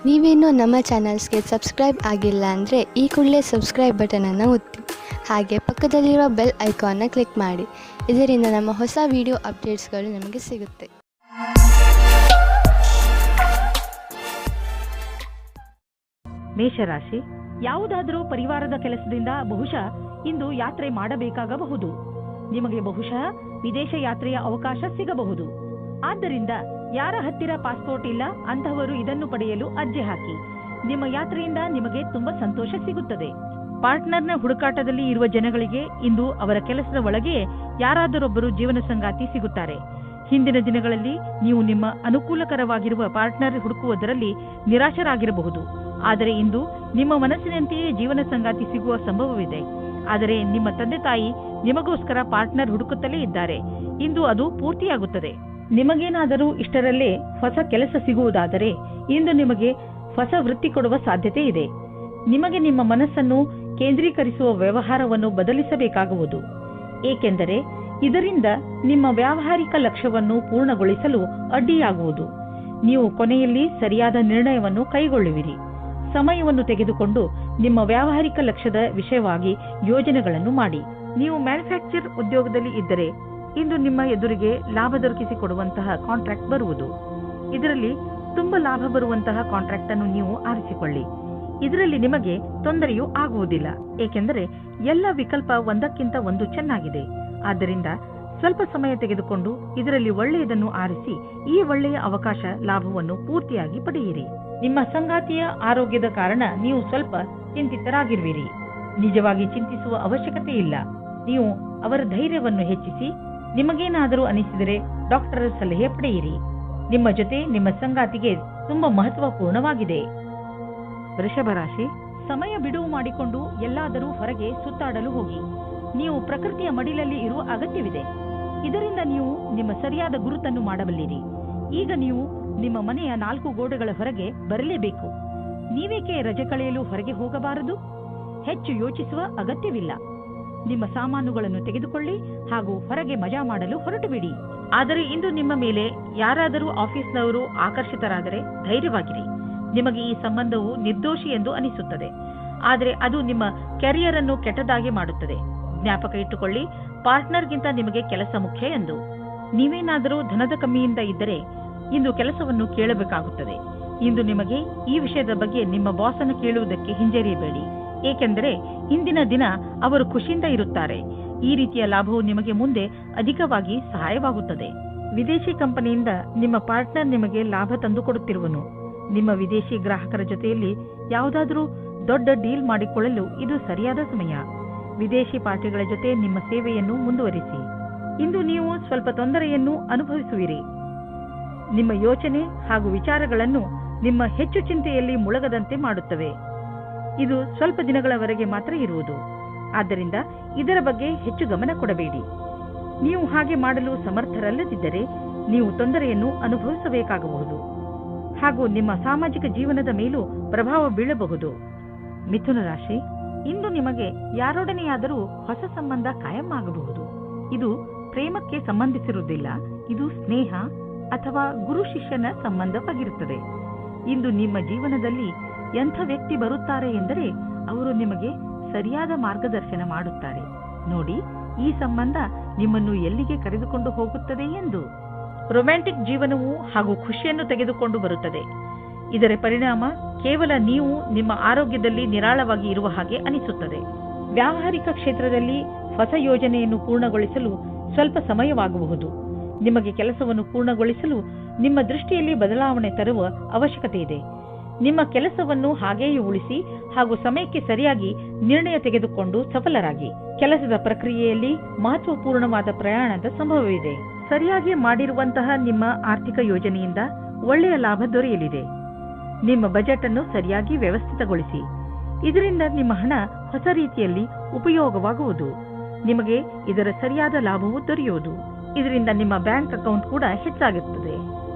ನೀವೇನೂ ನಮ್ಮ ಚಾನಲ್ಸ್ಗೆ ಸಬ್ಸ್ಕ್ರೈಬ್ ಆಗಿಲ್ಲ ಅಂದರೆ ಈ ಕೂಡಲೇ ಸಬ್ಸ್ಕ್ರೈಬ್ ಬಟನನ್ನು ಒತ್ತಿ, ಹಾಗೆ ಪಕ್ಕದಲ್ಲಿರುವ ಬೆಲ್ ಐಕಾನ್ನ ಕ್ಲಿಕ್ ಮಾಡಿ. ಇದರಿಂದ ನಮ್ಮ ಹೊಸ ವಿಡಿಯೋ ಅಪ್ಡೇಟ್ಸ್ಗಳು ನಿಮಗೆ ಸಿಗುತ್ತೆ. ಮೇಷರಾಶಿ, ಯಾವುದಾದರೂ ಪರಿವಾರದ ಕೆಲಸದಿಂದ ಬಹುಶಃ ಇಂದು ಯಾತ್ರೆ ಮಾಡಬೇಕಾಗಬಹುದು. ನಿಮಗೆ ಬಹುಶಃ ವಿದೇಶ ಯಾತ್ರೆಯ ಅವಕಾಶ ಸಿಗಬಹುದು. ಆದ್ದರಿಂದ ಯಾರ ಹತ್ತಿರ ಪಾಸ್ಪೋರ್ಟ್ ಇಲ್ಲ ಅಂತಹವರು ಇದನ್ನು ಪಡೆಯಲು ಅರ್ಜಿ ಹಾಕಿ. ನಿಮ್ಮ ಯಾತ್ರೆಯಿಂದ ನಿಮಗೆ ತುಂಬಾ ಸಂತೋಷ ಸಿಗುತ್ತದೆ. ಪಾರ್ಟ್ನರ್ನ ಹುಡುಕಾಟದಲ್ಲಿ ಇರುವ ಜನಗಳಿಗೆ ಇಂದು ಅವರ ಕೆಲಸದ ಒಳಗೆ ಯಾರಾದರೊಬ್ಬರು ಜೀವನ ಸಂಗಾತಿ ಸಿಗುತ್ತಾರೆ. ಹಿಂದಿನ ದಿನಗಳಲ್ಲಿ ನೀವು ನಿಮ್ಮ ಅನುಕೂಲಕರವಾಗಿರುವ ಪಾರ್ಟ್ನರ್ ಹುಡುಕುವುದರಲ್ಲಿ ನಿರಾಶರಾಗಿರಬಹುದು. ಆದರೆ ಇಂದು ನಿಮ್ಮ ಮನಸ್ಸಿನಂತೆಯೇ ಜೀವನ ಸಂಗಾತಿ ಸಿಗುವ ಸಂಭವವಿದೆ. ಆದರೆ ನಿಮ್ಮ ತಂದೆ ತಾಯಿ ನಿಮಗೋಸ್ಕರ ಪಾರ್ಟ್ನರ್ ಹುಡುಕುತ್ತಲೇ ಇದ್ದಾರೆ. ಇಂದು ಅದು ಪೂರ್ತಿಯಾಗುತ್ತದೆ. ನಿಮಗೇನಾದರೂ ಇಷ್ಟರಲ್ಲೇ ಹೊಸ ಕೆಲಸ ಸಿಗುವುದಾದರೆ ಇಂದು ನಿಮಗೆ ಹೊಸ ವೃತ್ತಿ ಕೊಡುವ ಸಾಧ್ಯತೆ ಇದೆ. ನಿಮಗೆ ನಿಮ್ಮ ಮನಸ್ಸನ್ನು ಕೇಂದ್ರೀಕರಿಸುವ ವ್ಯವಹಾರವನ್ನು ಬದಲಿಸಬೇಕಾಗುವುದು. ಏಕೆಂದರೆ ಇದರಿಂದ ನಿಮ್ಮ ವ್ಯಾವಹಾರಿಕ ಲಕ್ಷ್ಯವನ್ನು ಪೂರ್ಣಗೊಳಿಸಲು ಅಡ್ಡಿಯಾಗುವುದು. ನೀವು ಕೊನೆಯಲ್ಲಿ ಸರಿಯಾದ ನಿರ್ಣಯವನ್ನು ಕೈಗೊಳ್ಳುವಿರಿ. ಸಮಯವನ್ನು ತೆಗೆದುಕೊಂಡು ನಿಮ್ಮ ವ್ಯಾವಹಾರಿಕ ಲಕ್ಷ್ಯದ ವಿಷಯವಾಗಿ ಯೋಜನೆಗಳನ್ನು ಮಾಡಿ. ನೀವು ಮ್ಯಾನುಫ್ಯಾಕ್ಚರ್ ಉದ್ಯೋಗದಲ್ಲಿ ಇದ್ದರೆ ಇಂದು ನಿಮ್ಮ ಎದುರಿಗೆ ಲಾಭ ದೊರಕಿಸಿಕೊಡುವಂತಹ ಕಾಂಟ್ರಾಕ್ಟ್ ಬರುವುದು. ಇದರಲ್ಲಿ ತುಂಬಾ ಲಾಭ ಬರುವಂತಹ ಕಾಂಟ್ರಾಕ್ಟ್ ಅನ್ನು ನೀವು ಆರಿಸಿಕೊಳ್ಳಿ. ಇದರಲ್ಲಿ ನಿಮಗೆ ತೊಂದರೆಯೂ ಆಗುವುದಿಲ್ಲ, ಏಕೆಂದರೆ ಎಲ್ಲ ವಿಕಲ್ಪ ಒಂದಕ್ಕಿಂತ ಒಂದು ಚೆನ್ನಾಗಿದೆ. ಆದ್ದರಿಂದ ಸ್ವಲ್ಪ ಸಮಯ ತೆಗೆದುಕೊಂಡು ಇದರಲ್ಲಿ ಒಳ್ಳೆಯದನ್ನು ಆರಿಸಿ ಈ ಒಳ್ಳೆಯ ಅವಕಾಶ ಲಾಭವನ್ನು ಪೂರ್ತಿಯಾಗಿ ಪಡೆಯಿರಿ. ನಿಮ್ಮ ಸಂಗಾತಿಯ ಆರೋಗ್ಯದ ಕಾರಣ ನೀವು ಸ್ವಲ್ಪ ಚಿಂತಿತರಾಗಿರುವಿರಿ. ನಿಜವಾಗಿ ಚಿಂತಿಸುವ ಅವಶ್ಯಕತೆ ಇಲ್ಲ. ನೀವು ಅವರ ಧೈರ್ಯವನ್ನು ಹೆಚ್ಚಿಸಿ. ನಿಮಗೇನಾದರೂ ಅನಿಸಿದರೆ ಡಾಕ್ಟರ್ ಸಲಹೆ ಪಡೆಯಿರಿ. ನಿಮ್ಮ ಜೊತೆ ನಿಮ್ಮ ಸಂಗಾತಿಗೆ ತುಂಬಾ ಮಹತ್ವಪೂರ್ಣವಾಗಿದೆ. ವೃಷಭ ರಾಶಿ, ಸಮಯ ಬಿಡುವು ಮಾಡಿಕೊಂಡು ಎಲ್ಲಾದರೂ ಹೊರಗೆ ಸುತ್ತಾಡಲು ಹೋಗಿ. ನೀವು ಪ್ರಕೃತಿಯ ಮಡಿಲಲ್ಲಿ ಇರುವ ಅಗತ್ಯವಿದೆ. ಇದರಿಂದ ನೀವು ನಿಮ್ಮ ಸರಿಯಾದ ಗುರುತನ್ನು ಮಾಡಬಲ್ಲಿರಿ. ಈಗ ನೀವು ನಿಮ್ಮ ಮನೆಯ 4 ಗೋಡೆಗಳ ಹೊರಗೆ ಬರಲೇಬೇಕು. ನೀವೇಕೆ ರಜೆ ಕಳೆಯಲು ಹೊರಗೆ ಹೋಗಬಾರದು? ಹೆಚ್ಚು ಯೋಚಿಸುವ ಅಗತ್ಯವಿಲ್ಲ. ನಿಮ್ಮ ಸಾಮಾನುಗಳನ್ನು ತೆಗೆದುಕೊಳ್ಳಿ ಹಾಗೂ ಹೊರಗೆ ಮಜಾ ಮಾಡಲು ಹೊರಟು ಬಿಡಿ. ಆದರೆ ಇಂದು ನಿಮ್ಮ ಮೇಲೆ ಯಾರಾದರೂ ಆಫೀಸ್ನವರು ಆಕರ್ಷಿತರಾದರೆ ಧೈರ್ಯವಾಗಿರಿ. ನಿಮಗೆ ಈ ಸಂಬಂಧವು ನಿರ್ದೋಷಿ ಎಂದು ಅನಿಸುತ್ತದೆ, ಆದರೆ ಅದು ನಿಮ್ಮ ಕೆರಿಯರ್ ಅನ್ನು ಕೆಟ್ಟದಾಗಿ ಮಾಡುತ್ತದೆ. ಜ್ಞಾಪಕ ಇಟ್ಟುಕೊಳ್ಳಿ, ಪಾರ್ಟ್ನರ್ಗಿಂತ ನಿಮಗೆ ಕೆಲಸ ಮುಖ್ಯ ಎಂದು. ನೀವೇನಾದರೂ ಧನದ ಕಮ್ಮಿಯಿಂದ ಇದ್ದರೆ ಇಂದು ಕೆಲಸವನ್ನು ಕೇಳಬೇಕಾಗುತ್ತದೆ. ಇಂದು ನಿಮಗೆ ಈ ವಿಷಯದ ಬಗ್ಗೆ ನಿಮ್ಮ ಬಾಸನ್ನು ಕೇಳುವುದಕ್ಕೆ ಹಿಂಜರಿಯಬೇಡಿ, ಏಕೆಂದರೆ ಇಂದಿನ ದಿನ ಅವರು ಖುಷಿಯಿಂದ ಇರುತ್ತಾರೆ. ಈ ರೀತಿಯ ಲಾಭವು ನಿಮಗೆ ಮುಂದೆ ಅಧಿಕವಾಗಿ ಸಹಾಯವಾಗುತ್ತದೆ. ವಿದೇಶಿ ಕಂಪನಿಯಿಂದ ನಿಮ್ಮ ಪಾರ್ಟ್ನರ್ ನಿಮಗೆ ಲಾಭ ತಂದುಕೊಡುತ್ತಿರುವನು. ನಿಮ್ಮ ವಿದೇಶಿ ಗ್ರಾಹಕರ ಜೊತೆಯಲ್ಲಿ ಯಾವುದಾದರೂ ದೊಡ್ಡ ಡೀಲ್ ಮಾಡಿಕೊಳ್ಳಲು ಇದು ಸರಿಯಾದ ಸಮಯ. ವಿದೇಶಿ ಪಾರ್ಟಿಗಳ ಜೊತೆ ನಿಮ್ಮ ಸೇವೆಯನ್ನು ಮುಂದುವರಿಸಿ. ಇಂದು ನೀವು ಸ್ವಲ್ಪ ತೊಂದರೆಯನ್ನು ಅನುಭವಿಸುವಿರಿ. ನಿಮ್ಮ ಯೋಚನೆ ಹಾಗೂ ವಿಚಾರಗಳನ್ನು ನಿಮ್ಮ ಹೆಚ್ಚು ಚಿಂತೆಯಲ್ಲಿ ಮುಳುಗದಂತೆ ಮಾಡುತ್ತವೆ. ಇದು ಸ್ವಲ್ಪ ದಿನಗಳವರೆಗೆ ಮಾತ್ರ ಇರುವುದು. ಆದ್ದರಿಂದ ಇದರ ಬಗ್ಗೆ ಹೆಚ್ಚು ಗಮನ ಕೊಡಬೇಡಿ. ನೀವು ಹಾಗೆ ಮಾಡಲು ಸಮರ್ಥರಲ್ಲದಿದ್ದರೆ ನೀವು ತೊಂದರೆಯನ್ನು ಅನುಭವಿಸಬೇಕಾಗಬಹುದು ಹಾಗೂ ನಿಮ್ಮ ಸಾಮಾಜಿಕ ಜೀವನದ ಮೇಲೂ ಪ್ರಭಾವ ಬೀಳಬಹುದು. ಮಿಥುನ ರಾಶಿ, ಇಂದು ನಿಮಗೆ ಯಾರೊಡನೆಯಾದರೂ ಹೊಸ ಸಂಬಂಧ ಕಾಯಂ ಆಗಬಹುದು. ಇದು ಪ್ರೇಮಕ್ಕೆ ಸಂಬಂಧಿಸಿರುವುದಿಲ್ಲ, ಇದು ಸ್ನೇಹ ಅಥವಾ ಗುರು ಶಿಷ್ಯನ ಸಂಬಂಧವಾಗಿರುತ್ತದೆ. ಇಂದು ನಿಮ್ಮ ಜೀವನದಲ್ಲಿ ಎಂಥ ವ್ಯಕ್ತಿ ಬರುತ್ತಾರೆ ಎಂದರೆ ಅವರು ನಿಮಗೆ ಸರಿಯಾದ ಮಾರ್ಗದರ್ಶನ ಮಾಡುತ್ತಾರೆ. ನೋಡಿ, ಈ ಸಂಬಂಧ ನಿಮ್ಮನ್ನು ಎಲ್ಲಿಗೆ ಕರೆದುಕೊಂಡು ಹೋಗುತ್ತದೆ ಎಂದು. ರೊಮ್ಯಾಂಟಿಕ್ ಜೀವನವು ಹಾಗೂ ಖುಷಿಯನ್ನು ತೆಗೆದುಕೊಂಡು ಬರುತ್ತದೆ. ಇದರ ಪರಿಣಾಮ ಕೇವಲ ನೀವು ನಿಮ್ಮ ಆರೋಗ್ಯದಲ್ಲಿ ನಿರಾಳವಾಗಿ ಇರುವ ಹಾಗೆ ಅನಿಸುತ್ತದೆ. ವ್ಯಾವಹಾರಿಕ ಕ್ಷೇತ್ರದಲ್ಲಿ ಹೊಸ ಯೋಜನೆಯನ್ನು ಪೂರ್ಣಗೊಳಿಸಲು ಸ್ವಲ್ಪ ಸಮಯವಾಗಬಹುದು. ನಿಮಗೆ ಕೆಲಸವನ್ನು ಪೂರ್ಣಗೊಳಿಸಲು ನಿಮ್ಮ ದೃಷ್ಟಿಯಲ್ಲಿ ಬದಲಾವಣೆ ತರುವ ಅವಶ್ಯಕತೆ ಇದೆ. ನಿಮ್ಮ ಕೆಲಸವನ್ನು ಹಾಗೆಯೇ ಉಳಿಸಿ ಹಾಗೂ ಸಮಯಕ್ಕೆ ಸರಿಯಾಗಿ ನಿರ್ಣಯ ತೆಗೆದುಕೊಂಡು ಸಫಲರಾಗಿ. ಕೆಲಸದ ಪ್ರಕ್ರಿಯೆಯಲ್ಲಿ ಮಹತ್ವಪೂರ್ಣವಾದ ಪ್ರಯಾಣದ ಸಂಭವವಿದೆ. ಸರಿಯಾಗಿ ಮಾಡಿರುವಂತಹ ನಿಮ್ಮ ಆರ್ಥಿಕ ಯೋಜನೆಯಿಂದ ಒಳ್ಳೆಯ ಲಾಭ ದೊರೆಯಲಿದೆ. ನಿಮ್ಮ ಬಜೆಟ್ ಅನ್ನು ಸರಿಯಾಗಿ ವ್ಯವಸ್ಥಿತಗೊಳಿಸಿ. ಇದರಿಂದ ನಿಮ್ಮ ಹಣ ಹೊಸ ರೀತಿಯಲ್ಲಿ ಉಪಯೋಗವಾಗುವುದು. ನಿಮಗೆ ಇದರ ಸರಿಯಾದ ಲಾಭವು ದೊರೆಯುವುದು. ಇದರಿಂದ ನಿಮ್ಮ ಬ್ಯಾಂಕ್ ಅಕೌಂಟ್ ಕೂಡ ಹೆಚ್ಚಾಗುತ್ತದೆ.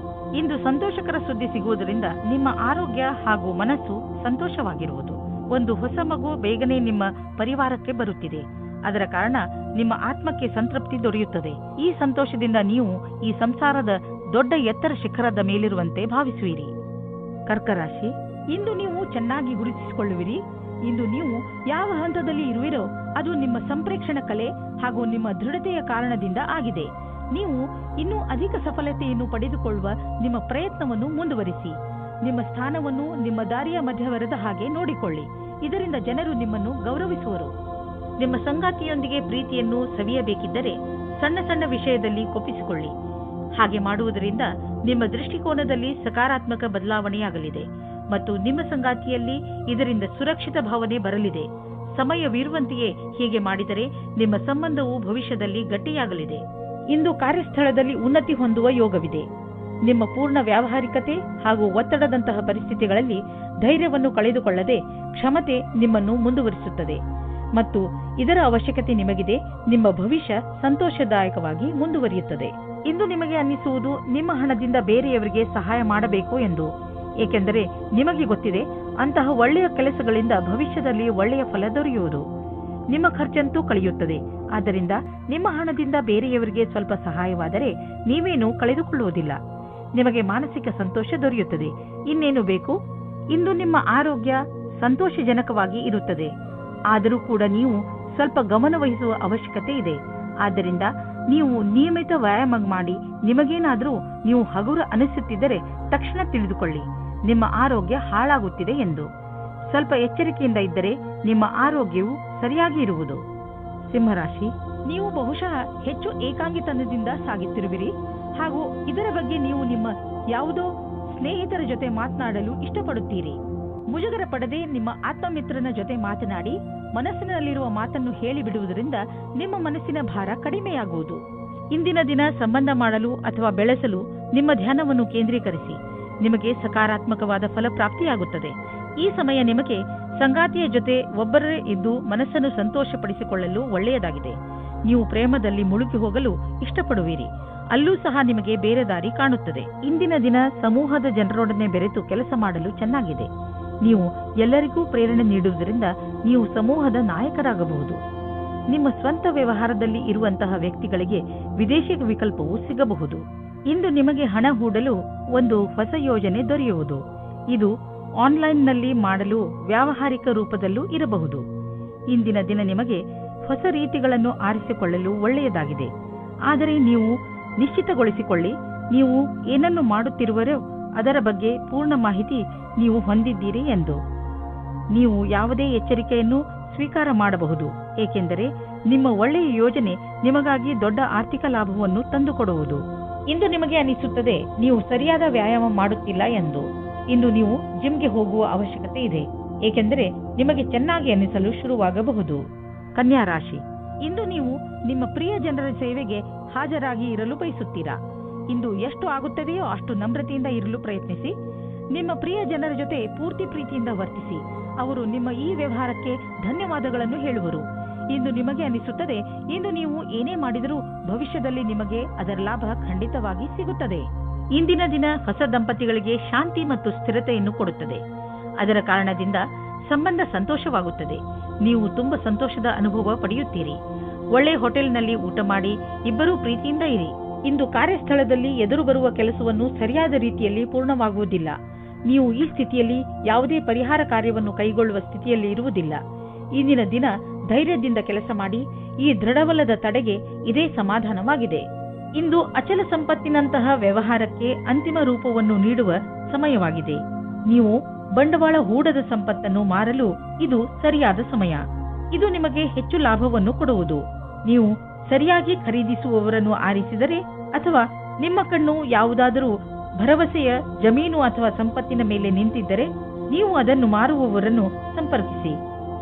ಇಂದು ಸಂತೋಷಕರ ಸುದ್ದಿ ಸಿಗುವುದರಿಂದ ನಿಮ್ಮ ಆರೋಗ್ಯ ಹಾಗೂ ಮನಸ್ಸು ಸಂತೋಷವಾಗಿರುವುದು. ಒಂದು ಹೊಸ ಮಗು ಬೇಗನೆ ನಿಮ್ಮ ಪರಿವಾರಕ್ಕೆ ಬರುತ್ತಿದೆ. ಅದರ ಕಾರಣ ನಿಮ್ಮ ಆತ್ಮಕ್ಕೆ ಸಂತೃಪ್ತಿ ದೊರೆಯುತ್ತದೆ. ಈ ಸಂತೋಷದಿಂದ ನೀವು ಈ ಸಂಸಾರದ ದೊಡ್ಡ ಎತ್ತರ ಶಿಖರದ ಮೇಲಿರುವಂತೆ ಭಾವಿಸುವಿರಿ. ಕರ್ಕ ರಾಶಿ, ಇಂದು ನೀವು ಚೆನ್ನಾಗಿ ಗುರುತಿಸಿಕೊಳ್ಳುವಿರಿ. ಇಂದು ನೀವು ಯಾವ ಹಂತದಲ್ಲಿ ಇರುವಿರೋ ಅದು ನಿಮ್ಮ ಸಂಪ್ರೇಕ್ಷಣ ಕಲೆ ಹಾಗೂ ನಿಮ್ಮ ದೃಢತೆಯ ಕಾರಣದಿಂದ ಆಗಿದೆ. ನೀವು ಇನ್ನೂ ಅಧಿಕ ಸಫಲತೆಯನ್ನು ಪಡೆದುಕೊಳ್ಳುವ ನಿಮ್ಮ ಪ್ರಯತ್ನವನ್ನು ಮುಂದುವರಿಸಿ. ನಿಮ್ಮ ಸ್ಥಾನವನ್ನು ನಿಮ್ಮ ದಾರಿಯ ಮಧ್ಯವರದ ಹಾಗೆ ನೋಡಿಕೊಳ್ಳಿ. ಇದರಿಂದ ಜನರು ನಿಮ್ಮನ್ನು ಗೌರವಿಸುವರು. ನಿಮ್ಮ ಸಂಗಾತಿಯೊಂದಿಗೆ ಪ್ರೀತಿಯನ್ನು ಸವಿಯಬೇಕಿದ್ದರೆ ಸಣ್ಣ ಸಣ್ಣ ವಿಷಯದಲ್ಲಿ ಕೊಪ್ಪಿಸಿಕೊಳ್ಳಿ. ಹಾಗೆ ಮಾಡುವುದರಿಂದ ನಿಮ್ಮ ದೃಷ್ಟಿಕೋನದಲ್ಲಿ ಸಕಾರಾತ್ಮಕ ಬದಲಾವಣೆಯಾಗಲಿದೆ ಮತ್ತು ನಿಮ್ಮ ಸಂಗಾತಿಯಲ್ಲಿ ಇದರಿಂದ ಸುರಕ್ಷಿತ ಭಾವನೆ ಬರಲಿದೆ. ಸಮಯವಿರುವಂತೆಯೇ ಹೀಗೆ ಮಾಡಿದರೆ ನಿಮ್ಮ ಸಂಬಂಧವು ಭವಿಷ್ಯದಲ್ಲಿ ಗಟ್ಟಿಯಾಗಲಿದೆ. ಇಂದು ಕಾರ್ಯಸ್ಥಳದಲ್ಲಿ ಉನ್ನತಿ ಹೊಂದುವ ಯೋಗವಿದೆ. ನಿಮ್ಮ ಪೂರ್ಣ ವ್ಯಾವಹಾರಿಕತೆ ಹಾಗೂ ಒತ್ತಡದಂತಹ ಪರಿಸ್ಥಿತಿಗಳಲ್ಲಿ ಧೈರ್ಯವನ್ನು ಕಳೆದುಕೊಳ್ಳದೆ ಕ್ಷಮತೆ ನಿಮ್ಮನ್ನು ಮುಂದುವರಿಸುತ್ತದೆ ಮತ್ತು ಇದರ ಅವಶ್ಯಕತೆ ನಿಮಗಿದೆ. ನಿಮ್ಮ ಭವಿಷ್ಯ ಸಂತೋಷದಾಯಕವಾಗಿ ಮುಂದುವರಿಯುತ್ತದೆ. ಇಂದು ನಿಮಗೆ ಅನ್ನಿಸುವುದು ನಿಮ್ಮ ಹಣದಿಂದ ಬೇರೆಯವರಿಗೆ ಸಹಾಯ ಮಾಡಬೇಕು ಎಂದು, ಏಕೆಂದರೆ ನಿಮಗೆ ಗೊತ್ತಿದೆ ಅಂತಹ ಒಳ್ಳೆಯ ಕೆಲಸಗಳಿಂದ ಭವಿಷ್ಯದಲ್ಲಿ ಒಳ್ಳೆಯ ಫಲ ದೊರೆಯುವುದು. ನಿಮ್ಮ ಖರ್ಚಂತೂ ಕಳೆಯುತ್ತದೆ. ಆದ್ದರಿಂದ ನಿಮ್ಮ ಹಣದಿಂದ ಬೇರೆಯವರಿಗೆ ಸ್ವಲ್ಪ ಸಹಾಯವಾದರೆ ನೀವೇನು ಕಳೆದುಕೊಳ್ಳುವುದಿಲ್ಲ. ನಿಮಗೆ ಮಾನಸಿಕ ಸಂತೋಷ ದೊರೆಯುತ್ತದೆ. ಇನ್ನೇನು ಬೇಕು? ಇಂದು ನಿಮ್ಮ ಆರೋಗ್ಯ ಸಂತೋಷಜನಕವಾಗಿ ಇರುತ್ತದೆ. ಆದರೂ ಕೂಡ ನೀವು ಸ್ವಲ್ಪ ಗಮನ ವಹಿಸುವ ಅವಶ್ಯಕತೆ ಇದೆ. ಆದ್ದರಿಂದ ನೀವು ನಿಯಮಿತ ವ್ಯಾಯಾಮ ಮಾಡಿ. ನಿಮಗೇನಾದರೂ ನೀವು ಹಗುರ ಅನಿಸುತ್ತಿದ್ದರೆ ತಕ್ಷಣ ತಿಳಿದುಕೊಳ್ಳಿ, ನಿಮ್ಮ ಆರೋಗ್ಯ ಹಾಳಾಗುತ್ತಿದೆ ಎಂದು. ಸ್ವಲ್ಪ ಎಚ್ಚರಿಕೆಯಿಂದ ಇದ್ದರೆ ನಿಮ್ಮ ಆರೋಗ್ಯವು ಸರಿಯಾಗಿ ಇರುವುದು. ಸಿಂಹರಾಶಿ, ನೀವು ಬಹುಶಃ ಹೆಚ್ಚು ಏಕಾಂಗಿತನದಿಂದ ಸಾಗುತ್ತಿರುವಿರಿ ಹಾಗೂ ಇದರ ಬಗ್ಗೆ ನೀವು ನಿಮ್ಮ ಯಾವುದೋ ಸ್ನೇಹಿತರ ಜೊತೆ ಮಾತನಾಡಲು ಇಷ್ಟಪಡುತ್ತೀರಿ. ಮುಜುಗರ ಪಡದೆ ನಿಮ್ಮ ಆತ್ಮಮಿತ್ರನ ಜೊತೆ ಮಾತನಾಡಿ ಮನಸ್ಸಿನಲ್ಲಿರುವ ಮಾತನ್ನು ಹೇಳಿಬಿಡುವುದರಿಂದ ನಿಮ್ಮ ಮನಸ್ಸಿನ ಭಾರ ಕಡಿಮೆಯಾಗುವುದು. ಇಂದಿನ ದಿನ ಸಂಬಂಧ ಮಾಡಲು ಅಥವಾ ಬೆಳೆಸಲು ನಿಮ್ಮ ಧ್ಯಾನವನ್ನು ಕೇಂದ್ರೀಕರಿಸಿ. ನಿಮಗೆ ಸಕಾರಾತ್ಮಕವಾದ ಫಲ ಪ್ರಾಪ್ತಿಯಾಗುತ್ತದೆ. ಈ ಸಮಯ ನಿಮಗೆ ಸಂಗಾತಿಯ ಜೊತೆ ಒಬ್ಬರೇ ಇದ್ದು ಮನಸ್ಸನ್ನು ಸಂತೋಷಪಡಿಸಿಕೊಳ್ಳಲು ಒಳ್ಳೆಯದಾಗಿದೆ. ನೀವು ಪ್ರೇಮದಲ್ಲಿ ಮುಳುಗಿ ಹೋಗಲು ಇಷ್ಟಪಡುವಿರಿ. ಅಲ್ಲೂ ಸಹ ನಿಮಗೆ ಬೇರೆ ದಾರಿ ಕಾಣುತ್ತದೆ. ಇಂದಿನ ದಿನ ಸಮೂಹದ ಜನರೊಡನೆ ಬೆರೆತು ಕೆಲಸ ಮಾಡಲು ಚೆನ್ನಾಗಿದೆ. ನೀವು ಎಲ್ಲರಿಗೂ ಪ್ರೇರಣೆ ನೀಡುವುದರಿಂದ ನೀವು ಸಮೂಹದ ನಾಯಕರಾಗಬಹುದು. ನಿಮ್ಮ ಸ್ವಂತ ವ್ಯವಹಾರದಲ್ಲಿ ಇರುವಂತಹ ವ್ಯಕ್ತಿಗಳಿಗೆ ವಿದೇಶಿ ವಿಕಲ್ಪವು ಸಿಗಬಹುದು. ಇಂದು ನಿಮಗೆ ಹಣ ಹೂಡಲು ಒಂದು ಹೊಸ ಯೋಜನೆ ದೊರೆಯುವುದು. ಇದು ಆನ್ಲೈನ್ನಲ್ಲಿ ಮಾಡಲು ವ್ಯಾವಹಾರಿಕ ರೂಪದಲ್ಲೂ ಇರಬಹುದು. ಇಂದಿನ ದಿನ ನಿಮಗೆ ಹೊಸ ರೀತಿಗಳನ್ನು ಆರಿಸಿಕೊಳ್ಳಲು ಒಳ್ಳೆಯದಾಗಿದೆ. ಆದರೆ ನೀವು ನಿಶ್ಚಿತಗೊಳಿಸಿಕೊಳ್ಳಿ, ನೀವು ಏನನ್ನು ಮಾಡುತ್ತಿರುವರೋ ಅದರ ಬಗ್ಗೆ ಪೂರ್ಣ ಮಾಹಿತಿ ನೀವು ಹೊಂದಿದ್ದೀರಿ ಎಂದು. ನೀವು ಯಾವುದೇ ಎಚ್ಚರಿಕೆಯನ್ನು ಸ್ವೀಕಾರ ಮಾಡಬಹುದು, ಏಕೆಂದರೆ ನಿಮ್ಮ ಒಳ್ಳೆಯ ಯೋಜನೆ ನಿಮಗಾಗಿ ದೊಡ್ಡ ಆರ್ಥಿಕ ಲಾಭವನ್ನು ತಂದುಕೊಡುವುದು. ಇಂದು ನಿಮಗೆ ಅನಿಸುತ್ತದೆ ನೀವು ಸರಿಯಾದ ವ್ಯಾಯಾಮ ಮಾಡುತ್ತಿಲ್ಲ ಎಂದು. ಇಂದು ನೀವು ಜಿಮ್ಗೆ ಹೋಗುವ ಅವಶ್ಯಕತೆ ಇದೆ, ಏಕೆಂದರೆ ನಿಮಗೆ ಚೆನ್ನಾಗಿ ಅನಿಸಲು ಶುರುವಾಗಬಹುದು. ಕನ್ಯಾ ರಾಶಿ, ಇಂದು ನೀವು ನಿಮ್ಮ ಪ್ರಿಯ ಜನರ ಸೇವೆಗೆ ಹಾಜರಾಗಿ ಇರಲು ಬಯಸುತ್ತೀರಾ. ಇಂದು ಎಷ್ಟು ಆಗುತ್ತದೆಯೋ ಅಷ್ಟು ನಮ್ರತೆಯಿಂದ ಇರಲು ಪ್ರಯತ್ನಿಸಿ. ನಿಮ್ಮ ಪ್ರಿಯ ಜನರ ಜೊತೆ ಪೂರ್ತಿ ಪ್ರೀತಿಯಿಂದ ವರ್ತಿಸಿ. ಅವರು ನಿಮ್ಮ ಈ ವ್ಯವಹಾರಕ್ಕೆ ಧನ್ಯವಾದಗಳನ್ನು ಹೇಳುವರು. ಇಂದು ನಿಮಗೆ ಅನಿಸುತ್ತದೆ ಇಂದು ನೀವು ಏನೇ ಮಾಡಿದರೂ ಭವಿಷ್ಯದಲ್ಲಿ ನಿಮಗೆ ಅದರ ಲಾಭ ಖಂಡಿತವಾಗಿ ಸಿಗುತ್ತದೆ. ಇಂದಿನ ದಿನ ಹೊಸ ದಂಪತಿಗಳಿಗೆ ಶಾಂತಿ ಮತ್ತು ಸ್ಥಿರತೆಯನ್ನು ಕೊಡುತ್ತದೆ. ಅದರ ಕಾರಣದಿಂದ ಸಂಬಂಧ ಸಂತೋಷವಾಗುತ್ತದೆ. ನೀವು ತುಂಬಾ ಸಂತೋಷದ ಅನುಭವ ಪಡೆಯುತ್ತೀರಿ. ಒಳ್ಳೆ ಹೋಟೆಲ್ನಲ್ಲಿ ಊಟ ಮಾಡಿ ಇಬ್ಬರೂ ಪ್ರೀತಿಯಿಂದ ಇರಿ. ಇಂದು ಕಾರ್ಯಸ್ಥಳದಲ್ಲಿ ಎದುರು ಬರುವ ಕೆಲಸವನ್ನು ಸರಿಯಾದ ರೀತಿಯಲ್ಲಿ ಪೂರ್ಣವಾಗುವುದಿಲ್ಲ. ನೀವು ಈ ಸ್ಥಿತಿಯಲ್ಲಿ ಯಾವುದೇ ಪರಿಹಾರ ಕಾರ್ಯವನ್ನು ಕೈಗೊಳ್ಳುವ ಸ್ಥಿತಿಯಲ್ಲಿ ಇರುವುದಿಲ್ಲ. ಇಂದಿನ ದಿನ ಧೈರ್ಯದಿಂದ ಕೆಲಸ ಮಾಡಿ. ಈ ದೃಢವಲ್ಲದ ತಡೆಗೆ ಇದೇ ಸಮಾಧಾನವಾಗಿದೆ. ಇಂದು ಅಚಲ ಸಂಪತ್ತಿನಂತಹ ವ್ಯವಹಾರಕ್ಕೆ ಅಂತಿಮ ರೂಪವನ್ನು ನೀಡುವ ಸಮಯವಾಗಿದೆ. ನೀವು ಬಂಡವಾಳ ಹೂಡದ ಸಂಪತ್ತನ್ನು ಮಾರಲು ಇದು ಸರಿಯಾದ ಸಮಯ. ಇದು ನಿಮಗೆ ಹೆಚ್ಚು ಲಾಭವನ್ನು ಕೊಡುವುದು. ನೀವು ಸರಿಯಾಗಿ ಖರೀದಿಸುವವರನ್ನು ಆರಿಸಿದರೆ ಅಥವಾ ನಿಮ್ಮ ಕಣ್ಣು ಯಾವುದಾದರೂ ಭರವಸೆಯ ಜಮೀನು ಅಥವಾ ಸಂಪತ್ತಿನ ಮೇಲೆ ನಿಂತಿದ್ದರೆ ನೀವು ಅದನ್ನು ಮಾರುವವರನ್ನು ಸಂಪರ್ಕಿಸಿ.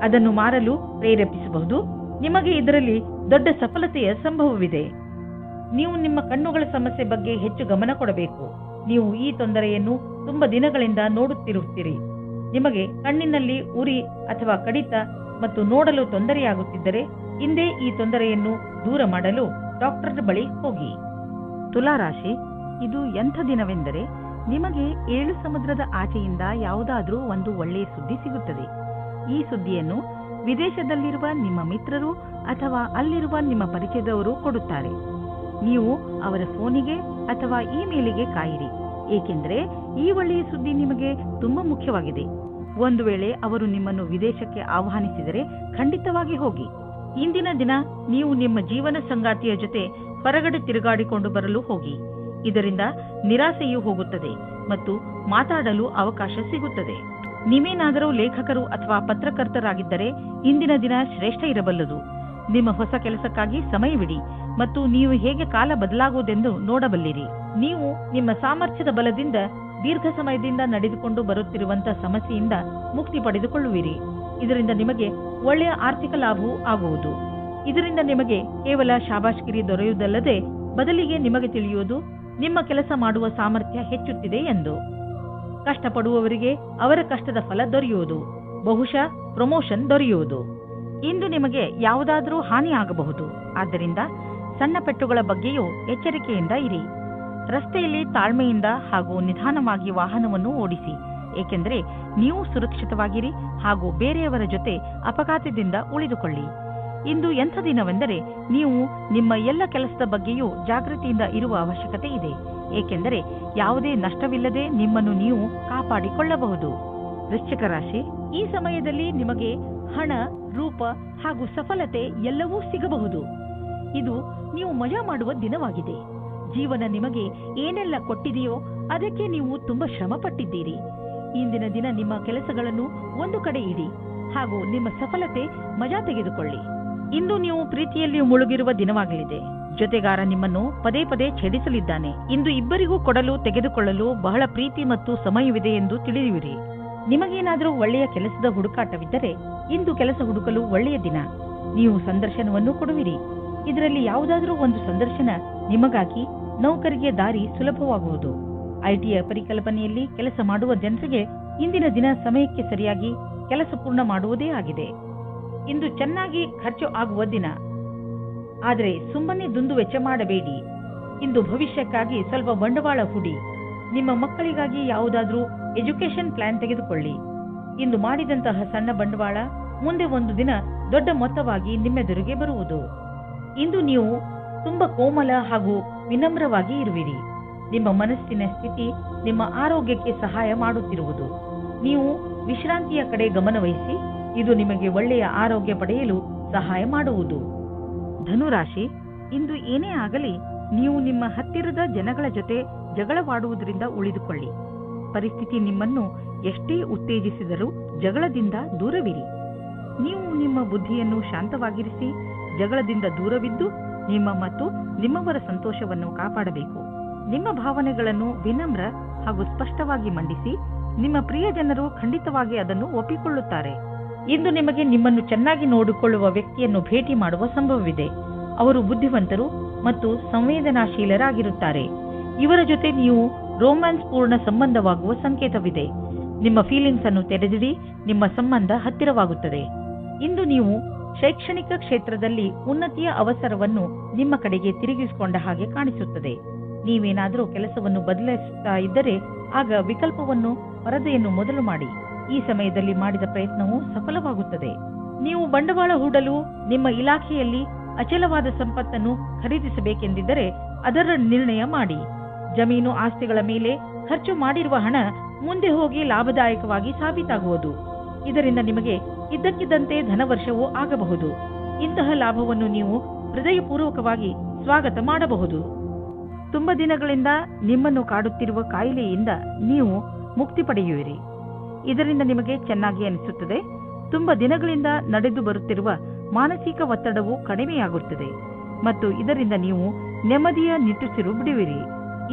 ಅದನ್ನು ಮಾರಲು ಪ್ರೇರೇಪಿಸಬಹುದು. ನಿಮಗೆ ಇದರಲ್ಲಿ ದೊಡ್ಡ ಸಫಲತೆಯ ಸಂಭವವಿದೆ. ನೀವು ನಿಮ್ಮ ಕಣ್ಣುಗಳ ಸಮಸ್ಯೆ ಬಗ್ಗೆ ಹೆಚ್ಚು ಗಮನ ಕೊಡಬೇಕು. ನೀವು ಈ ತೊಂದರೆಯನ್ನು ತುಂಬಾ ದಿನಗಳಿಂದ ನೋಡುತ್ತಿರುತ್ತೀರಿ. ನಿಮಗೆ ಕಣ್ಣಿನಲ್ಲಿ ಉರಿ ಅಥವಾ ಕಡಿತ ಮತ್ತು ನೋಡಲು ತೊಂದರೆಯಾಗುತ್ತಿದ್ದರೆ ಇಂದೇ ಈ ತೊಂದರೆಯನ್ನು ದೂರ ಮಾಡಲು ಡಾಕ್ಟರ್ ಬಳಿ ಹೋಗಿ. ತುಲಾರಾಶಿ, ಇದು ಎಂಥ ದಿನವೆಂದರೆ ನಿಮಗೆ 7 ಸಮುದ್ರದ ಆಚೆಯಿಂದ ಯಾವುದಾದ್ರೂ ಒಂದು ಒಳ್ಳೆಯ ಸುದ್ದಿ ಸಿಗುತ್ತದೆ. ಈ ಸುದ್ದಿಯನ್ನು ವಿದೇಶದಲ್ಲಿರುವ ನಿಮ್ಮ ಮಿತ್ರರು ಅಥವಾ ಅಲ್ಲಿರುವ ನಿಮ್ಮ ಪರಿಚಯದವರು ಕೊಡುತ್ತಾರೆ. ನೀವು ಅವರ ಫೋನಿಗೆ ಅಥವಾ ಇಮೇಲಿಗೆ ಕಾಯಿರಿ. ಏಕೆಂದರೆ ಈ ಒಳ್ಳೆಯ ಸುದ್ದಿ ನಿಮಗೆ ತುಂಬಾ ಮುಖ್ಯವಾಗಿದೆ. ಒಂದು ವೇಳೆ ಅವರು ನಿಮ್ಮನ್ನು ವಿದೇಶಕ್ಕೆ ಆಹ್ವಾನಿಸಿದರೆ ಖಂಡಿತವಾಗಿ ಹೋಗಿ. ಇಂದಿನ ದಿನ ನೀವು ನಿಮ್ಮ ಜೀವನ ಸಂಗಾತಿಯ ಜೊತೆ ಹೊರಗಡೆ ತಿರುಗಾಡಿಕೊಂಡು ಬರಲು ಹೋಗಿ. ಇದರಿಂದ ನಿರಾಸೆಯೂ ಹೋಗುತ್ತದೆ ಮತ್ತು ಮಾತಾಡಲು ಅವಕಾಶ ಸಿಗುತ್ತದೆ. ನೀವೇನಾದರೂ ಲೇಖಕರು ಅಥವಾ ಪತ್ರಕರ್ತರಾಗಿದ್ದರೆ ಇಂದಿನ ದಿನ ಶ್ರೇಷ್ಠ ಇರಬಲ್ಲದು. ನಿಮ್ಮ ಹೊಸ ಕೆಲಸಕ್ಕಾಗಿ ಸಮಯವಿಡಿ ಮತ್ತು ನೀವು ಹೇಗೆ ಕಾಲ ಬದಲಾಗುವುದೆಂದು ನೋಡಬಲ್ಲಿರಿ. ನೀವು ನಿಮ್ಮ ಸಾಮರ್ಥ್ಯದ ಬಲದಿಂದ ದೀರ್ಘ ಸಮಯದಿಂದ ನಡೆದುಕೊಂಡು ಬರುತ್ತಿರುವಂತಹ ಸಮಸ್ಯೆಯಿಂದ ಮುಕ್ತಿ ಪಡೆದುಕೊಳ್ಳುವಿರಿ. ಇದರಿಂದ ನಿಮಗೆ ಒಳ್ಳೆಯ ಆರ್ಥಿಕ ಲಾಭವೂ ಆಗುವುದು. ಇದರಿಂದ ನಿಮಗೆ ಕೇವಲ ಶಾಬಾಷ್ಗಿರಿ ದೊರೆಯುವುದಲ್ಲದೆ ಬದಲಿಗೆ ನಿಮಗೆ ತಿಳಿಯುವುದು ನಿಮ್ಮ ಕೆಲಸ ಮಾಡುವ ಸಾಮರ್ಥ್ಯ ಹೆಚ್ಚುತ್ತಿದೆ ಎಂದು. ಕಷ್ಟಪಡುವವರಿಗೆ ಅವರ ಕಷ್ಟದ ಫಲ ದೊರೆಯುವುದು, ಬಹುಶಃ ಪ್ರಮೋಷನ್ ದೊರೆಯುವುದು. ಇಂದು ನಿಮಗೆ ಯಾವುದಾದರೂ ಹಾನಿ ಆಗಬಹುದು. ಆದ್ದರಿಂದ ಸಣ್ಣ ಪೆಟ್ಟುಗಳ ಬಗ್ಗೆಯೂ ಎಚ್ಚರಿಕೆಯಿಂದ ಇರಿ. ರಸ್ತೆಯಲ್ಲಿ ತಾಳ್ಮೆಯಿಂದ ಹಾಗೂ ನಿಧಾನವಾಗಿ ವಾಹನವನ್ನು ಓಡಿಸಿ, ಏಕೆಂದರೆ ನೀವು ಸುರಕ್ಷಿತವಾಗಿರಿ ಹಾಗೂ ಬೇರೆಯವರ ಜೊತೆ ಅಪಘಾತದಿಂದ ಉಳಿದುಕೊಳ್ಳಿ. ಇಂದು ಎಂಥ ದಿನವೆಂದರೆ ನೀವು ನಿಮ್ಮ ಎಲ್ಲ ಕೆಲಸದ ಬಗ್ಗೆಯೂ ಜಾಗೃತಿಯಿಂದ ಇರುವ ಅವಶ್ಯಕತೆ ಇದೆ, ಏಕೆಂದರೆ ಯಾವುದೇ ನಷ್ಟವಿಲ್ಲದೆ ನಿಮ್ಮನ್ನು ನೀವು ಕಾಪಾಡಿಕೊಳ್ಳಬಹುದು. ವೃಶ್ಚಿಕ ರಾಶಿ, ಈ ಸಮಯದಲ್ಲಿ ನಿಮಗೆ ಹಣ, ರೂಪ ಹಾಗೂ ಸಫಲತೆ ಎಲ್ಲವೂ ಸಿಗಬಹುದು. ಇದು ನೀವು ಮಜಾ ಮಾಡುವ ದಿನವಾಗಿದೆ. ಜೀವನ ನಿಮಗೆ ಏನೆಲ್ಲ ಕೊಟ್ಟಿದೆಯೋ ಅದಕ್ಕೆ ನೀವು ತುಂಬಾ ಶ್ರಮ ಪಟ್ಟಿದ್ದೀರಿ. ಇಂದಿನ ದಿನ ನಿಮ್ಮ ಕೆಲಸಗಳನ್ನು ಒಂದು ಕಡೆ ಇಡಿ ಹಾಗೂ ನಿಮ್ಮ ಸಫಲತೆ ಮಜಾ ತೆಗೆದುಕೊಳ್ಳಿ. ಇಂದು ನೀವು ಪ್ರೀತಿಯಲ್ಲಿ ಮುಳುಗಿರುವ ದಿನವಾಗಲಿದೆ. ಜೊತೆಗಾರ ನಿಮ್ಮನ್ನು ಪದೇ ಪದೇ ಛೇಡಿಸಲಿದ್ದಾನೆ. ಇಂದು ಇಬ್ಬರಿಗೂ ಕೊಡಲು ತೆಗೆದುಕೊಳ್ಳಲು ಬಹಳ ಪ್ರೀತಿ ಮತ್ತು ಸಮಯವಿದೆ ಎಂದು ತಿಳಿಯುವಿರಿ. ನಿಮಗೇನಾದರೂ ಒಳ್ಳೆಯ ಕೆಲಸದ ಹುಡುಕಾಟವಿದ್ದರೆ ಇಂದು ಕೆಲಸ ಹುಡುಕಲು ಒಳ್ಳೆಯ ದಿನ. ನೀವು ಸಂದರ್ಶನವನ್ನು ಕೊಡುವಿರಿ. ಇದರಲ್ಲಿ ಯಾವುದಾದರೂ ಒಂದು ಸಂದರ್ಶನ ನಿಮಗಾಗಿ ನೌಕರಿಗೆ ದಾರಿ ಸುಲಭವಾಗುವುದು. ಐಟಿಯ ಪರಿಕಲ್ಪನೆಯಲ್ಲಿ ಕೆಲಸ ಮಾಡುವ ಜನರಿಗೆ ಇಂದಿನ ದಿನ ಸಮಯಕ್ಕೆ ಸರಿಯಾಗಿ ಕೆಲಸ ಪೂರ್ಣ ಮಾಡುವುದೇ ಆಗಿದೆ. ಇಂದು ಚೆನ್ನಾಗಿ ಖರ್ಚು ಆಗುವ ದಿನ. ಆದರೆ ಸುಮ್ಮನೆ ದುಂದು ವೆಚ್ಚ ಮಾಡಬೇಡಿ. ಇಂದು ಭವಿಷ್ಯಕ್ಕಾಗಿ ಸ್ವಲ್ಪ ಬಂಡವಾಳ ಹೂಡಿ. ನಿಮ್ಮ ಮಕ್ಕಳಿಗಾಗಿ ಯಾವುದಾದ್ರೂ ಎಜುಕೇಶನ್ ಪ್ಲಾನ್ ತೆಗೆದುಕೊಳ್ಳಿ. ಇಂದು ಮಾಡಿದಂತಹ ಸಣ್ಣ ಬಂಡವಾಳ ಮುಂದೆ ಒಂದು ದಿನ ದೊಡ್ಡ ಮೊತ್ತವಾಗಿ ನಿಮ್ಮೆದುರಿಗೆ ಬರುವುದು. ಇಂದು ನೀವು ತುಂಬಾ ಕೋಮಲ ಹಾಗೂ ವಿನಮ್ರವಾಗಿ ಇರುವಿರಿ. ನಿಮ್ಮ ಮನಸ್ಸಿನ ಸ್ಥಿತಿ ನಿಮ್ಮ ಆರೋಗ್ಯಕ್ಕೆ ಸಹಾಯ ಮಾಡುತ್ತಿರುವುದು. ನೀವು ವಿಶ್ರಾಂತಿಯ ಕಡೆ ಗಮನವಹಿಸಿ. ಇದು ನಿಮಗೆ ಒಳ್ಳೆಯ ಆರೋಗ್ಯ ಪಡೆಯಲು ಸಹಾಯ ಮಾಡುವುದು. ಧನುರಾಶಿ, ಇಂದು ಏನೇ ಆಗಲಿ ನೀವು ನಿಮ್ಮ ಹತ್ತಿರದ ಜನಗಳ ಜೊತೆ ಜಗಳವಾಡುವುದರಿಂದ ಉಳಿದುಕೊಳ್ಳಿ. ಪರಿಸ್ಥಿತಿ ನಿಮ್ಮನ್ನು ಎಷ್ಟೇ ಉತ್ತೇಜಿಸಿದರೂ ಜಗಳದಿಂದ ದೂರವಿರಿ. ನೀವು ನಿಮ್ಮ ಬುದ್ಧಿಯನ್ನು ಶಾಂತವಾಗಿರಿಸಿ ಜಗಳದಿಂದ ದೂರವಿದ್ದು ನಿಮ್ಮ ಮತ್ತು ನಿಮ್ಮವರ ಸಂತೋಷವನ್ನು ಕಾಪಾಡಬೇಕು. ನಿಮ್ಮ ಭಾವನೆಗಳನ್ನು ವಿನಮ್ರ ಹಾಗೂ ಸ್ಪಷ್ಟವಾಗಿ ಮಂಡಿಸಿ. ನಿಮ್ಮ ಪ್ರಿಯ ಜನರು ಖಂಡಿತವಾಗಿ ಅದನ್ನು ಒಪ್ಪಿಕೊಳ್ಳುತ್ತಾರೆ. ಇಂದು ನಿಮಗೆ ನಿಮ್ಮನ್ನು ಚೆನ್ನಾಗಿ ನೋಡಿಕೊಳ್ಳುವ ವ್ಯಕ್ತಿಯನ್ನು ಭೇಟಿ ಮಾಡುವ ಸಂಭವವಿದೆ. ಅವರು ಬುದ್ಧಿವಂತರು ಮತ್ತು ಸಂವೇದನಾಶೀಲರಾಗಿರುತ್ತಾರೆ. ಇವರ ಜೊತೆ ನೀವು ರೋಮ್ಯಾನ್ಸ್ ಪೂರ್ಣ ಸಂಬಂಧವಾಗುವ ಸಂಕೇತವಿದೆ. ನಿಮ್ಮ ಫೀಲಿಂಗ್ಸ್ ಅನ್ನು ತೆರೆದಿಡಿ. ನಿಮ್ಮ ಸಂಬಂಧ ಹತ್ತಿರವಾಗುತ್ತದೆ. ಇಂದು ನೀವು ಶೈಕ್ಷಣಿಕ ಕ್ಷೇತ್ರದಲ್ಲಿ ಉನ್ನತಿಯ ಅವಸರವನ್ನು ನಿಮ್ಮ ಕಡೆಗೆ ತಿರುಗಿಸಿಕೊಂಡ ಹಾಗೆ ಕಾಣಿಸುತ್ತದೆ. ನೀವೇನಾದರೂ ಕೆಲಸವನ್ನು ಬದಲಿಸುತ್ತಾ ಇದ್ದರೆ ಆಗ ವಿಕಲ್ಪವನ್ನು ಪರದೆಯನ್ನು ಮೊದಲು ಮಾಡಿ. ಈ ಸಮಯದಲ್ಲಿ ಮಾಡಿದ ಪ್ರಯತ್ನವು ಸಫಲವಾಗುತ್ತದೆ. ನೀವು ಬಂಡವಾಳ ಹೂಡಲು ನಿಮ್ಮ ಇಲಾಖೆಯಲ್ಲಿ ಅಚಲವಾದ ಸಂಪತ್ತನ್ನು ಖರೀದಿಸಬೇಕೆಂದಿದ್ದರೆ ಅದರ ನಿರ್ಣಯ ಮಾಡಿ. ಜಮೀನು ಆಸ್ತಿಗಳ ಮೇಲೆ ಖರ್ಚು ಮಾಡಿರುವ ಹಣ ಮುಂದೆ ಹೋಗಿ ಲಾಭದಾಯಕವಾಗಿ ಸಾಬೀತಾಗುವುದು. ಇದರಿಂದ ನಿಮಗೆ ಇದ್ದಕ್ಕಿದ್ದಂತೆ ಧನವರ್ಷವೂ ಆಗಬಹುದು. ಇಂತಹ ಲಾಭವನ್ನು ನೀವು ಹೃದಯಪೂರ್ವಕವಾಗಿ ಸ್ವಾಗತ ಮಾಡಬಹುದು. ತುಂಬ ದಿನಗಳಿಂದ ನಿಮ್ಮನ್ನು ಕಾಡುತ್ತಿರುವ ಕಾಯಿಲೆಯಿಂದ ನೀವು ಮುಕ್ತಿ ಪಡೆಯುವಿರಿ. ಇದರಿಂದ ನಿಮಗೆ ಚೆನ್ನಾಗಿ ಅನಿಸುತ್ತದೆ. ತುಂಬ ದಿನಗಳಿಂದ ನಡೆದು ಬರುತ್ತಿರುವ ಮಾನಸಿಕ ಒತ್ತಡವು ಕಡಿಮೆಯಾಗುತ್ತದೆ ಮತ್ತು ಇದರಿಂದ ನೀವು ನೆಮ್ಮದಿಯ ನಿಟ್ಟುಸಿರು ಬಿಡುವಿರಿ.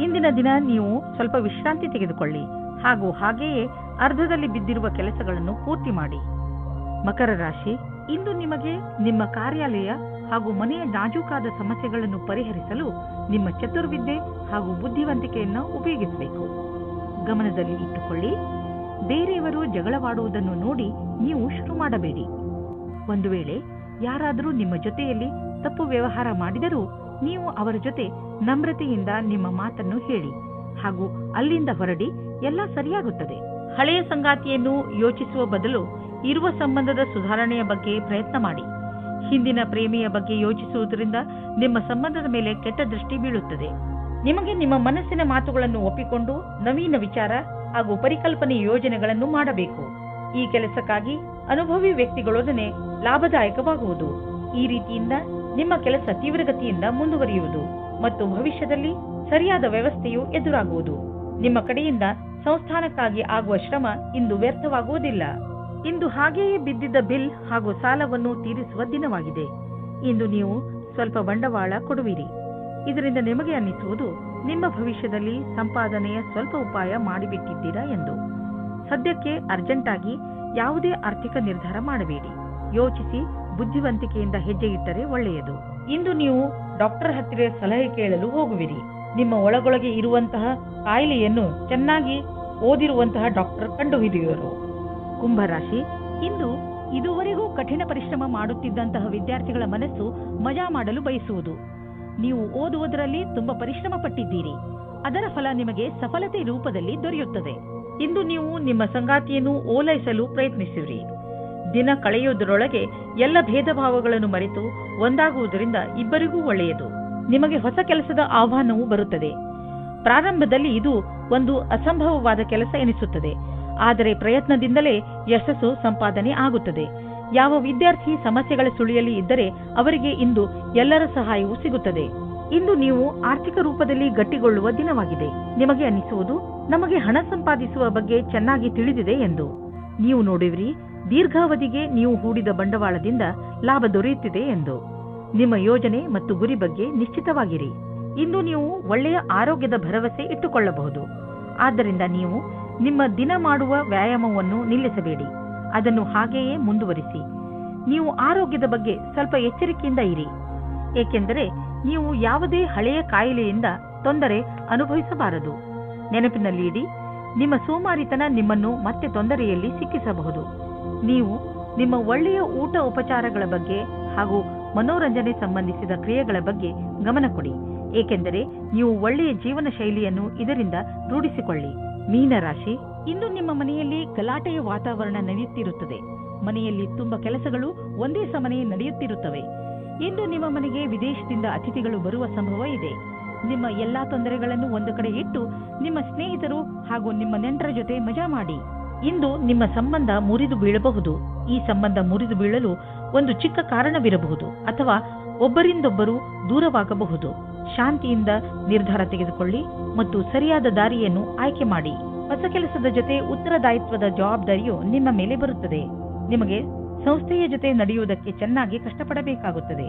ಇಂದಿನ ದಿನ ನೀವು ಸ್ವಲ್ಪ ವಿಶ್ರಾಂತಿ ತೆಗೆದುಕೊಳ್ಳಿ ಹಾಗೂ ಹಾಗೆಯೇ ಅರ್ಧದಲ್ಲಿ ಬಿದ್ದಿರುವ ಕೆಲಸಗಳನ್ನು ಪೂರ್ತಿ ಮಾಡಿ. ಮಕರ ರಾಶಿ, ಇಂದು ನಿಮಗೆ ನಿಮ್ಮ ಕಾರ್ಯಾಲಯ ಹಾಗೂ ಮನೆಯ ನಾಜೂಕಾದ ಸಮಸ್ಯೆಗಳನ್ನು ಪರಿಹರಿಸಲು ನಿಮ್ಮ ಚತುರ್ವಿದ್ಯೆ ಹಾಗೂ ಬುದ್ಧಿವಂತಿಕೆಯನ್ನು ಉಪಯೋಗಿಸಬೇಕು. ಗಮನದಲ್ಲಿ ಇಟ್ಟುಕೊಳ್ಳಿ. ಬೇರೆಯವರು ಜಗಳವಾಡುವುದನ್ನು ನೋಡಿ ನೀವು ಶುರು ಮಾಡಬೇಡಿ. ಒಂದು ವೇಳೆ ಯಾರಾದರೂ ನಿಮ್ಮ ಜೊತೆಯಲ್ಲಿ ತಪ್ಪು ವ್ಯವಹಾರ ಮಾಡಿದರೂ ನೀವು ಅವರ ಜೊತೆ ನಮ್ರತೆಯಿಂದ ನಿಮ್ಮ ಮಾತನ್ನು ಹೇಳಿ ಹಾಗೂ ಅಲ್ಲಿಂದ ಹೊರಡಿ. ಎಲ್ಲ ಸರಿಯಾಗುತ್ತದೆ. ಹಳೆಯ ಸಂಗಾತಿಯನ್ನು ಯೋಚಿಸುವ ಬದಲು ಇರುವ ಸಂಬಂಧದ ಸುಧಾರಣೆಯ ಬಗ್ಗೆ ಪ್ರಯತ್ನ ಮಾಡಿ. ಹಿಂದಿನ ಪ್ರೇಮಿಯ ಬಗ್ಗೆ ಯೋಚಿಸುವುದರಿಂದ ನಿಮ್ಮ ಸಂಬಂಧದ ಮೇಲೆ ಕೆಟ್ಟ ದೃಷ್ಟಿ ಬೀಳುತ್ತದೆ. ನಿಮಗೆ ನಿಮ್ಮ ಮನಸ್ಸಿನ ಮಾತುಗಳನ್ನು ಒಪ್ಪಿಕೊಂಡು ನವೀನ ವಿಚಾರ ಹಾಗೂ ಪರಿಕಲ್ಪನೆ ಯೋಜನೆಗಳನ್ನು ಮಾಡಬೇಕು. ಈ ಕೆಲಸಕ್ಕಾಗಿ ಅನುಭವಿ ವ್ಯಕ್ತಿಗಳೊಡನೆ ಲಾಭದಾಯಕವಾಗುವುದು. ಈ ರೀತಿಯಿಂದ ನಿಮ್ಮ ಕೆಲಸ ತೀವ್ರಗತಿಯಿಂದ ಮುಂದುವರಿಯುವುದು ಮತ್ತು ಭವಿಷ್ಯದಲ್ಲಿ ಸರಿಯಾದ ವ್ಯವಸ್ಥೆಯು ಎದುರಾಗುವುದು. ನಿಮ್ಮ ಕಡೆಯಿಂದ ಸಂಸ್ಥಾನಕ್ಕಾಗಿ ಆಗುವ ಶ್ರಮ ಇಂದು ವ್ಯರ್ಥವಾಗುವುದಿಲ್ಲ. ಇಂದು ಹಾಗೆಯೇ ಬಿದ್ದಿದ್ದ ಬಿಲ್ ಹಾಗೂ ಸಾಲವನ್ನು ತೀರಿಸುವ ದಿನವಾಗಿದೆ. ಇಂದು ನೀವು ಸ್ವಲ್ಪ ಬಂಡವಾಳ ಕೊಡುವಿರಿ. ಇದರಿಂದ ನಿಮಗೆ ಅನ್ನಿಸುವುದು ನಿಮ್ಮ ಭವಿಷ್ಯದಲ್ಲಿ ಸಂಪಾದನೆಯ ಸ್ವಲ್ಪ ಉಪಾಯ ಮಾಡಿಬಿಟ್ಟಿದ್ದೀರಾ ಎಂದು. ಸದ್ಯಕ್ಕೆ ಅರ್ಜೆಂಟ್ ಆಗಿ ಯಾವುದೇ ಆರ್ಥಿಕ ನಿರ್ಧಾರ ಮಾಡಬೇಡಿ. ಯೋಚಿಸಿ ಬುದ್ಧಿವಂತಿಕೆಯಿಂದ ಹೆಜ್ಜೆ ಇಟ್ಟರೆ ಒಳ್ಳೆಯದು. ಇಂದು ನೀವು ಡಾಕ್ಟರ್ ಹತ್ತಿರ ಸಲಹೆ ಕೇಳಲು ಹೋಗುವಿರಿ. ನಿಮ್ಮ ಒಳಗೊಳಗೆ ಇರುವಂತಹ ಕಾಯಿಲೆಯನ್ನು ಚೆನ್ನಾಗಿ ಓದಿರುವಂತಹ ಡಾಕ್ಟರ್ ಕಂಡುಹಿಡಿಯುವರು. ಕುಂಭರಾಶಿ, ಇಂದು ಇದುವರೆಗೂ ಕಠಿಣ ಪರಿಶ್ರಮ ಮಾಡುತ್ತಿದ್ದಂತಹ ವಿದ್ಯಾರ್ಥಿಗಳ ಮನಸ್ಸು ಮಜಾ ಮಾಡಲು ಬಯಸುವುದು. ನೀವು ಓದುವುದರಲ್ಲಿ ತುಂಬಾ ಪರಿಶ್ರಮ ಪಟ್ಟಿದ್ದೀರಿ. ಅದರ ಫಲ ನಿಮಗೆ ಸಫಲತೆ ರೂಪದಲ್ಲಿ ದೊರೆಯುತ್ತದೆ. ಇಂದು ನೀವು ನಿಮ್ಮ ಸಂಗಾತಿಯನ್ನು ಓಲೈಸಲು ಪ್ರಯತ್ನಿಸಿರಿ. ದಿನ ಕಳೆಯುವುದರೊಳಗೆ ಎಲ್ಲ ಭೇದ ಭಾವಗಳನ್ನು ಮರೆತು ಒಂದಾಗುವುದರಿಂದ ಇಬ್ಬರಿಗೂ ಒಳ್ಳೆಯದು. ನಿಮಗೆ ಹೊಸ ಕೆಲಸದ ಆಹ್ವಾನವೂ ಬರುತ್ತದೆ. ಪ್ರಾರಂಭದಲ್ಲಿ ಇದು ಒಂದು ಅಸಂಭವವಾದ ಕೆಲಸ ಎನಿಸುತ್ತದೆ, ಆದರೆ ಪ್ರಯತ್ನದಿಂದಲೇ ಯಶಸ್ಸು ಸಂಪಾದನೆ ಆಗುತ್ತದೆ. ಯಾವ ವಿದ್ಯಾರ್ಥಿ ಸಮಸ್ಯೆಗಳ ಸುಳಿಯಲ್ಲಿ ಇದ್ದರೆ ಅವರಿಗೆ ಇಂದು ಎಲ್ಲರ ಸಹಾಯವೂ ಸಿಗುತ್ತದೆ. ಇಂದು ನೀವು ಆರ್ಥಿಕ ರೂಪದಲ್ಲಿ ಗಟ್ಟಿಗೊಳ್ಳುವ ದಿನವಾಗಿದೆ. ನಿಮಗೆ ಅನ್ನಿಸುವುದು ನಮಗೆ ಹಣ ಸಂಪಾದಿಸುವ ಬಗ್ಗೆ ಚೆನ್ನಾಗಿ ತಿಳಿದಿದೆ ಎಂದು. ನೀವು ನೋಡುವಿರಿ, ದೀರ್ಘಾವಧಿಗೆ ನೀವು ಹೂಡಿದ ಬಂಡವಾಳದಿಂದ ಲಾಭ ದೊರೆಯುತ್ತಿದೆ ಎಂದು. ನಿಮ್ಮ ಯೋಜನೆ ಮತ್ತು ಗುರಿ ಬಗ್ಗೆ ನಿಶ್ಚಿತವಾಗಿರಿ. ಇಂದು ನೀವು ಒಳ್ಳೆಯ ಆರೋಗ್ಯದ ಭರವಸೆ ಇಟ್ಟುಕೊಳ್ಳಬಹುದು. ಆದ್ದರಿಂದ ನೀವು ನಿಮ್ಮ ದಿನ ಮಾಡುವ ವ್ಯಾಯಾಮವನ್ನು ನಿಲ್ಲಿಸಬೇಡಿ. ಅದನ್ನು ಹಾಗೆಯೇ ಮುಂದುವರಿಸಿ. ನೀವು ಆರೋಗ್ಯದ ಬಗ್ಗೆ ಸ್ವಲ್ಪ ಎಚ್ಚರಿಕೆಯಿಂದ ಇರಿ, ಏಕೆಂದರೆ ನೀವು ಯಾವುದೇ ಹಳೆಯ ಕಾಯಿಲೆಯಿಂದ ತೊಂದರೆ ಅನುಭವಿಸಬಾರದು. ನೆನಪಿನಲ್ಲಿ ಇಡಿ, ನಿಮ್ಮ ಸೋಮಾರಿತನ ನಿಮ್ಮನ್ನು ಮತ್ತೆ ತೊಂದರೆಯಲ್ಲಿ ಸಿಕ್ಕಿಸಬಹುದು. ನೀವು ನಿಮ್ಮ ಒಳ್ಳೆಯ ಊಟ ಉಪಚಾರಗಳ ಬಗ್ಗೆ ಹಾಗೂ ಮನೋರಂಜನೆ ಸಂಬಂಧಿಸಿದ ಕ್ರಿಯೆಗಳ ಬಗ್ಗೆ ಗಮನ ಕೊಡಿ, ಏಕೆಂದರೆ ನೀವು ಒಳ್ಳೆಯ ಜೀವನ ಶೈಲಿಯನ್ನು ಇದರಿಂದ ರೂಢಿಸಿಕೊಳ್ಳಿ. ಮೀನರಾಶಿ, ಇಂದು ನಿಮ್ಮ ಮನೆಯಲ್ಲಿ ಗಲಾಟೆಯ ವಾತಾವರಣ ನಡೆಯುತ್ತಿರುತ್ತದೆ. ಮನೆಯಲ್ಲಿ ತುಂಬಾ ಕೆಲಸಗಳು ಒಂದೇ ಸಮನೆ ನಡೆಯುತ್ತಿರುತ್ತವೆ. ಇಂದು ನಿಮ್ಮ ಮನೆಗೆ ವಿದೇಶದಿಂದ ಅತಿಥಿಗಳು ಬರುವ ಸಂಭವ ಇದೆ. ನಿಮ್ಮ ಎಲ್ಲಾ ತೊಂದರೆಗಳನ್ನು ಒಂದು ಕಡೆ ಇಟ್ಟು ನಿಮ್ಮ ಸ್ನೇಹಿತರು ಹಾಗೂ ನಿಮ್ಮ ನೆಂಟರ ಜೊತೆ ಮಜಾ ಮಾಡಿ. ಇಂದು ನಿಮ್ಮ ಸಂಬಂಧ ಮುರಿದು ಬೀಳಬಹುದು. ಈ ಸಂಬಂಧ ಮುರಿದು ಬೀಳಲು ಒಂದು ಚಿಕ್ಕ ಕಾರಣವಿರಬಹುದು ಅಥವಾ ಒಬ್ಬರಿಂದೊಬ್ಬರು ದೂರವಾಗಬಹುದು. ಶಾಂತಿಯಿಂದ ನಿರ್ಧಾರ ತೆಗೆದುಕೊಳ್ಳಿ ಮತ್ತು ಸರಿಯಾದ ದಾರಿಯನ್ನು ಆಯ್ಕೆ ಮಾಡಿ. ಹೊಸ ಕೆಲಸದ ಜೊತೆ ಉತ್ತರದಾಯಿತ್ವದ ಜವಾಬ್ದಾರಿಯು ನಿಮ್ಮ ಮೇಲೆ ಬರುತ್ತದೆ. ನಿಮಗೆ ಸಂಸ್ಥೆಯ ಜೊತೆ ನಡೆಯುವುದಕ್ಕೆ ಚೆನ್ನಾಗಿ ಕಷ್ಟಪಡಬೇಕಾಗುತ್ತದೆ.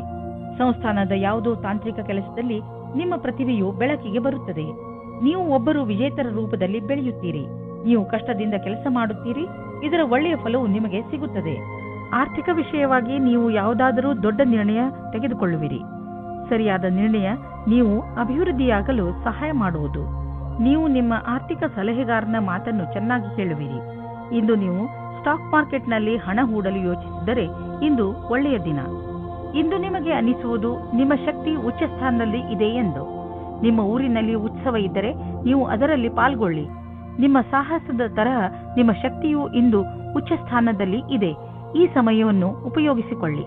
ಸಂಸ್ಥಾನದ ಯಾವುದೋ ತಾಂತ್ರಿಕ ಕೆಲಸದಲ್ಲಿ ನಿಮ್ಮ ಪ್ರತಿಭೆಯು ಬೆಳಕಿಗೆ ಬರುತ್ತದೆ. ನೀವು ಒಬ್ಬರು ವಿಜೇತರ ರೂಪದಲ್ಲಿ ಬೆಳೆಯುತ್ತೀರಿ. ನೀವು ಕಷ್ಟದಿಂದ ಕೆಲಸ ಮಾಡುತ್ತೀರಿ. ಇದರ ಒಳ್ಳೆಯ ಫಲವು ನಿಮಗೆ ಸಿಗುತ್ತದೆ. ಆರ್ಥಿಕ ವಿಷಯವಾಗಿ ನೀವು ಯಾವುದಾದರೂ ದೊಡ್ಡ ನಿರ್ಣಯ ತೆಗೆದುಕೊಳ್ಳುವಿರಿ. ಸರಿಯಾದ ನಿರ್ಣಯ ನೀವು ಅಭಿವೃದ್ಧಿಯಾಗಲು ಸಹಾಯ ಮಾಡುವುದು. ನೀವು ನಿಮ್ಮ ಆರ್ಥಿಕ ಸಲಹೆಗಾರನ ಮಾತನ್ನು ಚೆನ್ನಾಗಿ ಕೇಳುವಿರಿ. ಇಂದು ನೀವು ಸ್ಟಾಕ್ ಮಾರ್ಕೆಟ್ನಲ್ಲಿ ಹಣ ಹೂಡಲು ಯೋಚಿಸಿದರೆ ಇಂದು ಒಳ್ಳೆಯ ದಿನ. ಇಂದು ನಿಮಗೆ ಅನ್ನಿಸುವುದು ನಿಮ್ಮ ಶಕ್ತಿ ಉಚ್ಚ ಸ್ಥಾನದಲ್ಲಿ ಇದೆ ಎಂದು. ನಿಮ್ಮ ಊರಿನಲ್ಲಿ ಉತ್ಸವ ಇದ್ದರೆ ನೀವು ಅದರಲ್ಲಿ ಪಾಲ್ಗೊಳ್ಳಿ. ನಿಮ್ಮ ಸಾಹಸದ ತರಹ ನಿಮ್ಮ ಶಕ್ತಿಯು ಇಂದು ಉಚ್ಚ ಸ್ಥಾನದಲ್ಲಿ ಇದೆ. ಈ ಸಮಯವನ್ನು ಉಪಯೋಗಿಸಿಕೊಳ್ಳಿ.